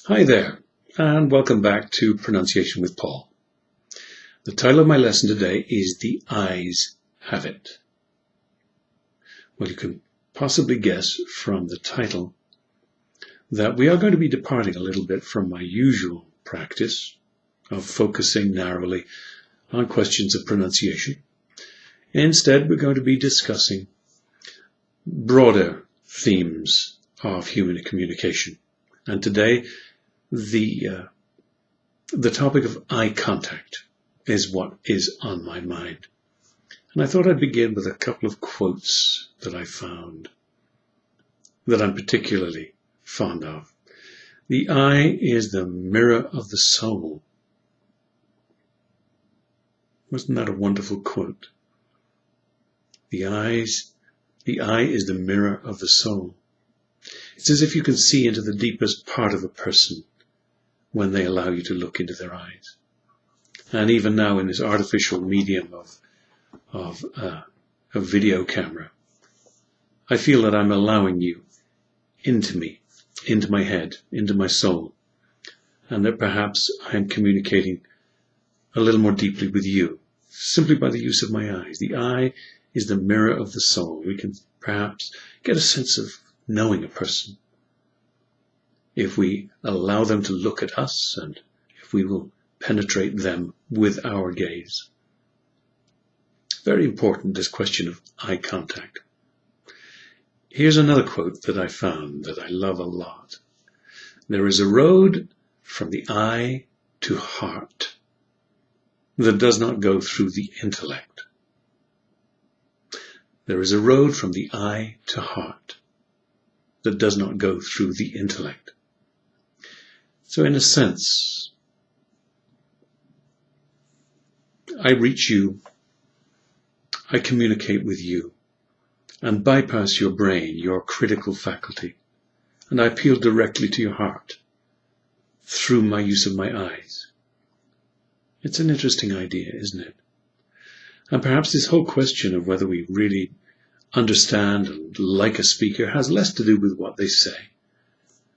Hi there, and welcome back to Pronunciation with Paul. The title of my lesson today is The Eyes Have It. Well, you can possibly guess from the title that we are going to be departing a little bit from my usual practice of focusing narrowly on questions of pronunciation. Instead, we're going to be discussing broader themes of human communication. And today, the topic of eye contact is what is on my mind. And I thought I'd begin with a couple of quotes that I found that I'm particularly fond of. The eye is the mirror of the soul. Wasn't that a wonderful quote? The eye is the mirror of the soul. It's as if you can see into the deepest part of a person when they allow you to look into their eyes. And even now in this artificial medium of a video camera, I feel that I'm allowing you into me, into my head, into my soul, and that perhaps I'm communicating a little more deeply with you, simply by the use of my eyes. The eye is the mirror of the soul. We can perhaps get a sense of knowing a person if we allow them to look at us and if we will penetrate them with our gaze. Very important, this question of eye contact. Here's another quote that I found that I love a lot. There is a road from the eye to heart that does not go through the intellect. There is a road from the eye to heart that does not go through the intellect. So in a sense, I reach you, I communicate with you, and bypass your brain, your critical faculty, and I appeal directly to your heart through my use of my eyes. It's an interesting idea, isn't it? And perhaps this whole question of whether we really understand and like a speaker has less to do with what they say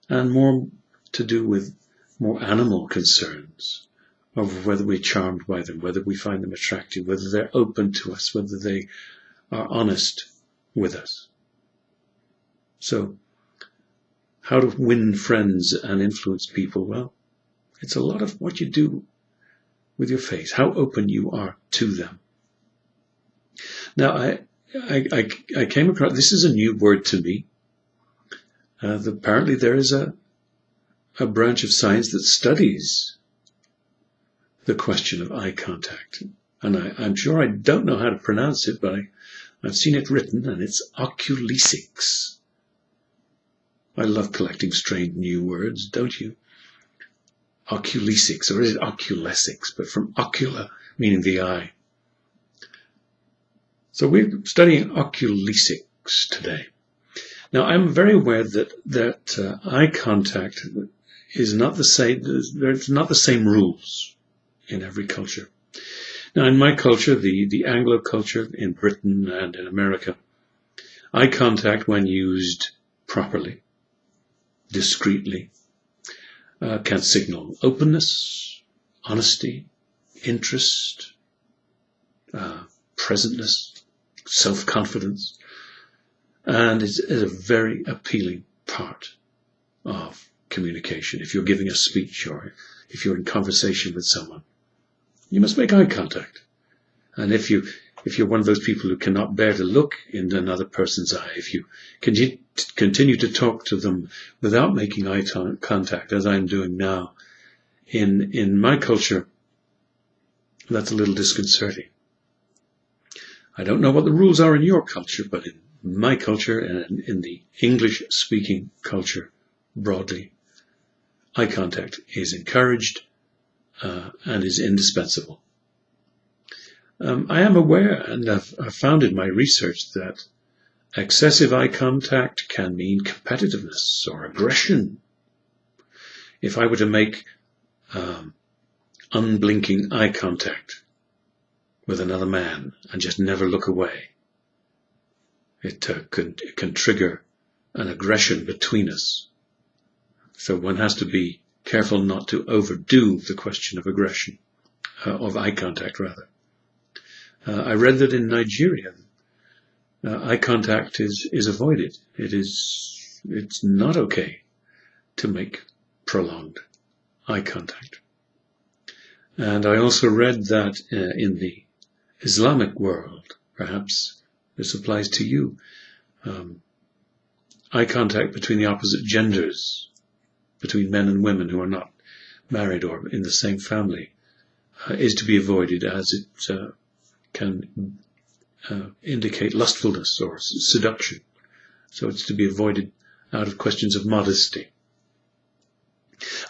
and more to do with more animal concerns of whether we're charmed by them, whether we find them attractive, whether they're open to us, whether they are honest with us. So, how to win friends and influence people? Well, it's a lot of what you do with your face, how open you are to them. Now, I came across, this is a new word to me. Apparently there is a branch of science that studies the question of eye contact. And I'm sure I don't know how to pronounce it, but I've seen it written, and it's oculesics. I love collecting strange new words, don't you? Oculesics, or is it oculesics, but from ocula, meaning the eye. So we're studying oculesics today. Now, I'm very aware that eye contact is not the same. There's not the same rules in every culture. Now, in my culture, the Anglo culture in Britain and in America, eye contact, when used properly, discreetly, can signal openness, honesty, interest, presentness, self-confidence, and it's a very appealing part of communication. If you're giving a speech or if you're in conversation with someone, you must make eye contact. And if you're one of those people who cannot bear to look in another person's eye, if you continue to talk to them without making eye contact, as I'm doing now, in my culture, that's a little disconcerting. I don't know what the rules are in your culture, but in my culture and in the English-speaking culture broadly, eye contact is encouraged and is indispensable. I am aware, and I've found in my research, that excessive eye contact can mean competitiveness or aggression. If I were to make unblinking eye contact with another man and just never look away, it can trigger an aggression between us. So one has to be careful not to overdo the question of aggression, of eye contact rather. I read that in Nigeria, eye contact is avoided. It's not okay to make prolonged eye contact. And I also read that in the Islamic world, perhaps this applies to you, eye contact between the opposite genders, between men and women who are not married or in the same family, is to be avoided, as it can indicate lustfulness or seduction. So it's to be avoided out of questions of modesty.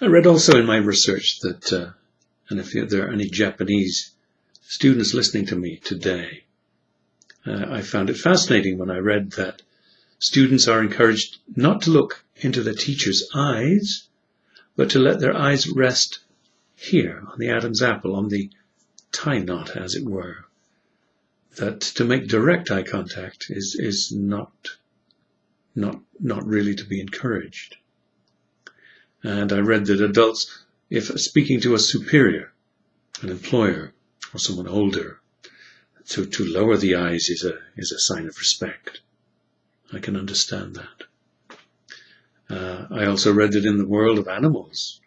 I read also in my research that, and if there are any Japanese students listening to me today, I found it fascinating when I read that students are encouraged not to look into the teacher's eyes, but to let their eyes rest here on the Adam's apple, on the tie knot, as it were. That to make direct eye contact is not really to be encouraged. And I read that adults, if speaking to a superior, an employer, or someone older, to lower the eyes is a sign of respect. I can understand that. I also read that in the world of animals,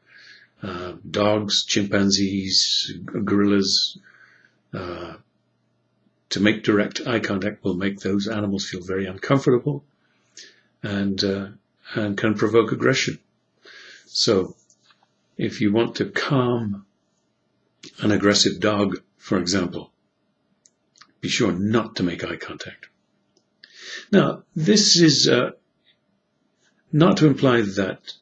dogs, chimpanzees, gorillas, to make direct eye contact will make those animals feel very uncomfortable and can provoke aggression. So if you want to calm an aggressive dog, for example, be sure not to make eye contact. Now, this is not to imply that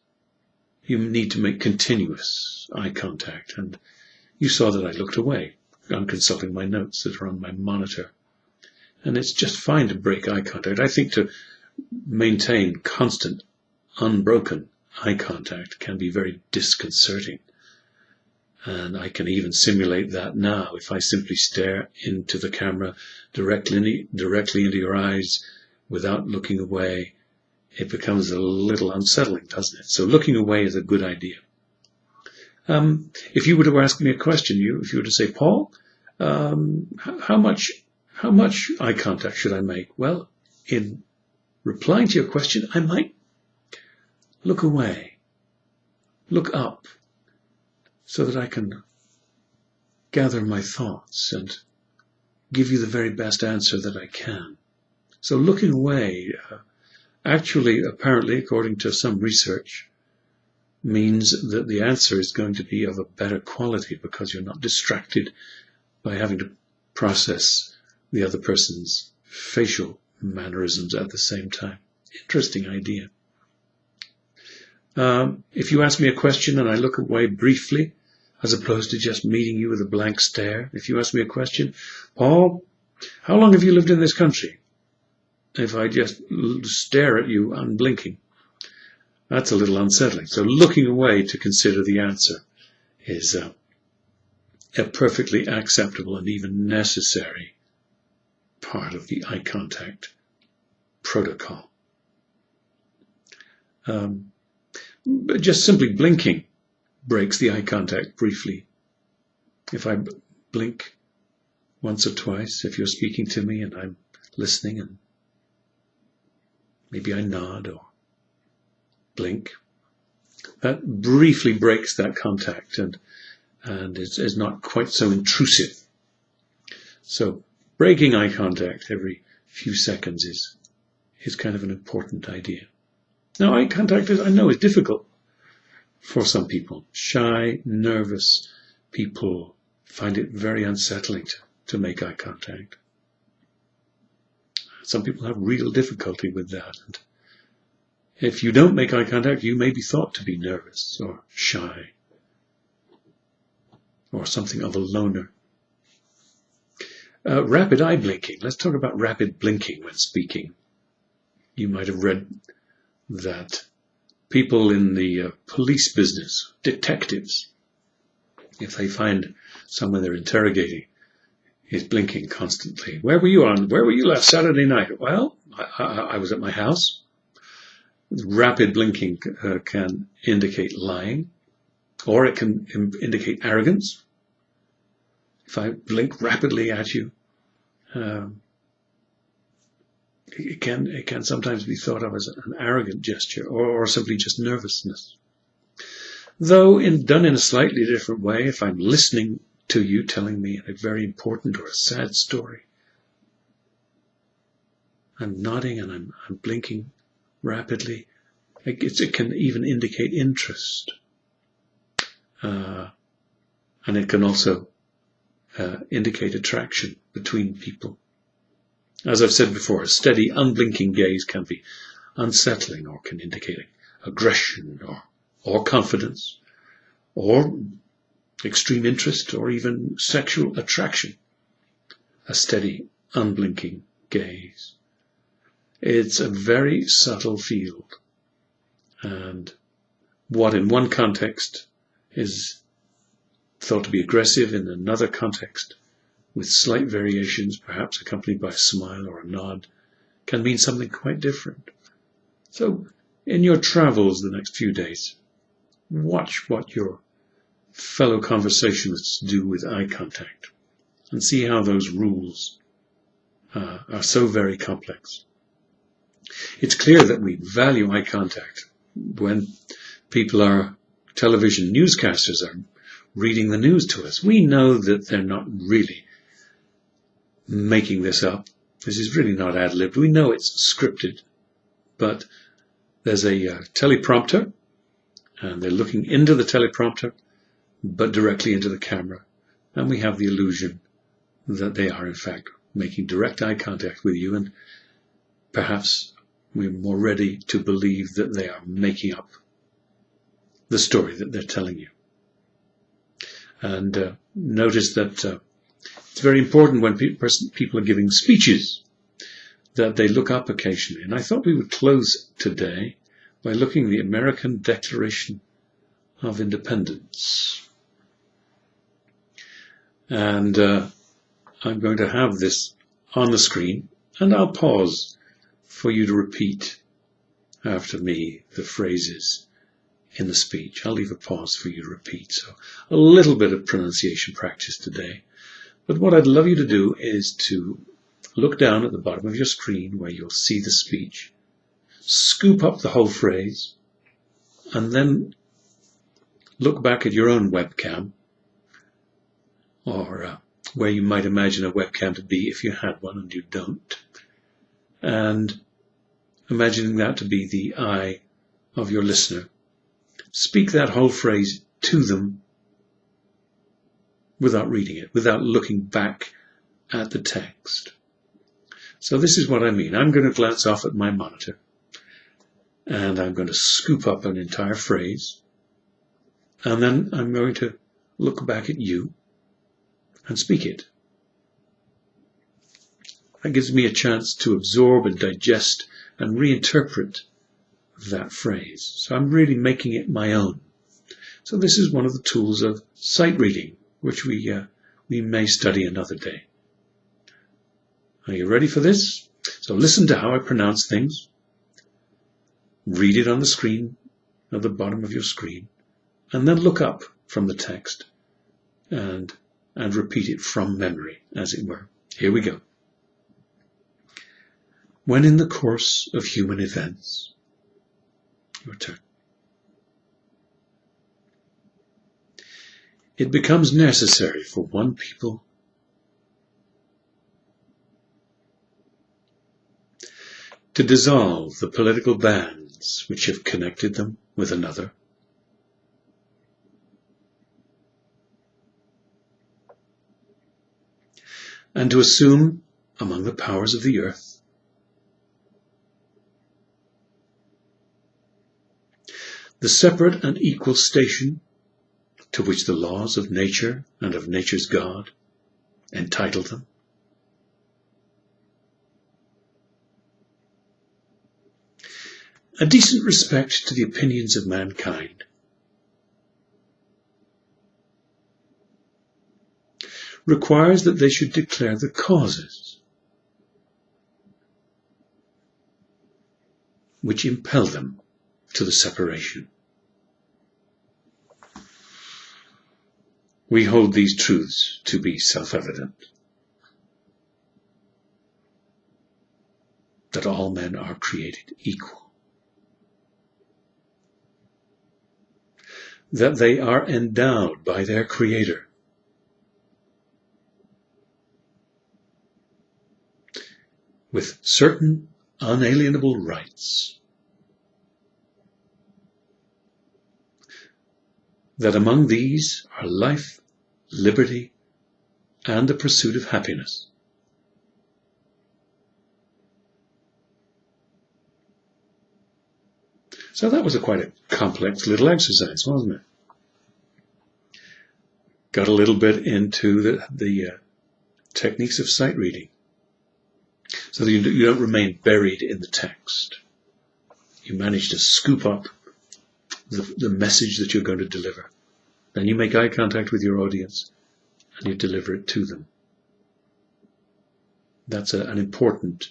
you need to make continuous eye contact. And you saw that I looked away. I'm consulting my notes that are on my monitor. And it's just fine to break eye contact. I think to maintain constant, unbroken eye contact can be very disconcerting. And I can even simulate that now. If I simply stare into the camera directly into your eyes without looking away, it becomes a little unsettling, doesn't it? So looking away is a good idea. If you were to ask me a question, if you were to say, Paul, how much eye contact should I make? Well, in replying to your question, I might look away, look up, so that I can gather my thoughts and give you the very best answer that I can. So looking away, actually, apparently, according to some research, means that the answer is going to be of a better quality because you're not distracted by having to process the other person's facial mannerisms at the same time. Interesting idea. If you ask me a question and I look away briefly, as opposed to just meeting you with a blank stare, if you ask me a question, Paul, how long have you lived in this country? If I just stare at you unblinking, that's a little unsettling. So looking away to consider the answer is a perfectly acceptable and even necessary part of the eye contact protocol. But just simply blinking breaks the eye contact briefly. If I blink once or twice, if you're speaking to me and I'm listening, and maybe I nod or blink, that briefly breaks that contact and is not quite so intrusive. So breaking eye contact every few seconds is kind of an important idea. Now, eye contact, I know, is difficult for some people. Shy, nervous people find it very unsettling to make eye contact. Some people have real difficulty with that. And if you don't make eye contact, you may be thought to be nervous or shy or something of a loner. Rapid eye blinking. Let's talk about rapid blinking when speaking. You might have read that people in the police business, detectives, if they find someone they're interrogating is blinking constantly. Where were you last Saturday night? Well, I was at my house. Rapid blinking can indicate lying. Or it can indicate arrogance. If I blink rapidly at you, it can sometimes be thought of as an arrogant gesture, or simply just nervousness. Though done in a slightly different way, if I'm listening to you telling me a very important or a sad story, I'm nodding and I'm blinking rapidly. It can even indicate interest. And it can also indicate attraction between people. As I've said before, a steady, unblinking gaze can be unsettling or can indicate aggression or confidence or extreme interest or even sexual attraction. A steady, unblinking gaze. It's a very subtle field. And what in one context is thought to be aggressive, in another context, with slight variations, perhaps accompanied by a smile or a nod, can mean something quite different. So, in your travels the next few days, watch what your fellow conversationalists do with eye contact and see how those rules are so very complex. It's clear that we value eye contact when television newscasters are reading the news to us. We know that they're not really making this up. This is really not ad-libbed. We know it's scripted, but there's a teleprompter, and they're looking into the teleprompter, but directly into the camera, and we have the illusion that they are in fact making direct eye contact with you, and perhaps we're more ready to believe that they are making up the story that they're telling you. And notice that it's very important when people are giving speeches that they look up occasionally. And I thought we would close today by looking at the American Declaration of Independence. And I'm going to have this on the screen, and I'll pause for you to repeat after me the phrases in the speech. I'll leave a pause for you to repeat. So a little bit of pronunciation practice today. But what I'd love you to do is to look down at the bottom of your screen where you'll see the speech, scoop up the whole phrase, and then look back at your own webcam, or where you might imagine a webcam to be if you had one and you don't, and imagining that to be the eye of your listener. Speak that whole phrase to them without reading it, without looking back at the text. So this is what I mean. I'm going to glance off at my monitor, and I'm going to scoop up an entire phrase, and then I'm going to look back at you and speak it. That gives me a chance to absorb and digest and reinterpret that phrase. So I'm really making it my own. So this is one of the tools of sight reading, which we may study another day. Are you ready for this? So listen to how I pronounce things. Read it on the screen, at the bottom of your screen, and then look up from the text and repeat it from memory, as it were. Here we go. When in the course of human events, your turn, it becomes necessary for one people to dissolve the political bands which have connected them with another, and to assume among the powers of the earth the separate and equal station to which the laws of nature and of nature's God entitle them. A decent respect to the opinions of mankind requires that they should declare the causes which impel them to the separation. We hold these truths to be self-evident. That all men are created equal. That they are endowed by their Creator with certain unalienable rights. That among these are life, liberty, and the pursuit of happiness. So that was quite a complex little exercise, wasn't it? Got a little bit into the techniques of sight reading, so that you don't remain buried in the text. You manage to scoop up the message that you're going to deliver. Then you make eye contact with your audience and you deliver it to them. That's an important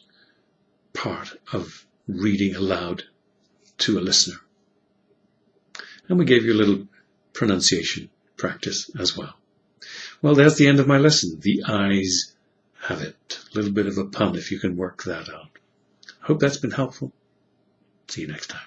part of reading aloud to a listener. And we gave you a little pronunciation practice as well. Well, there's the end of my lesson. The eyes have it. A little bit of a pun if you can work that out. Hope that's been helpful. See you next time.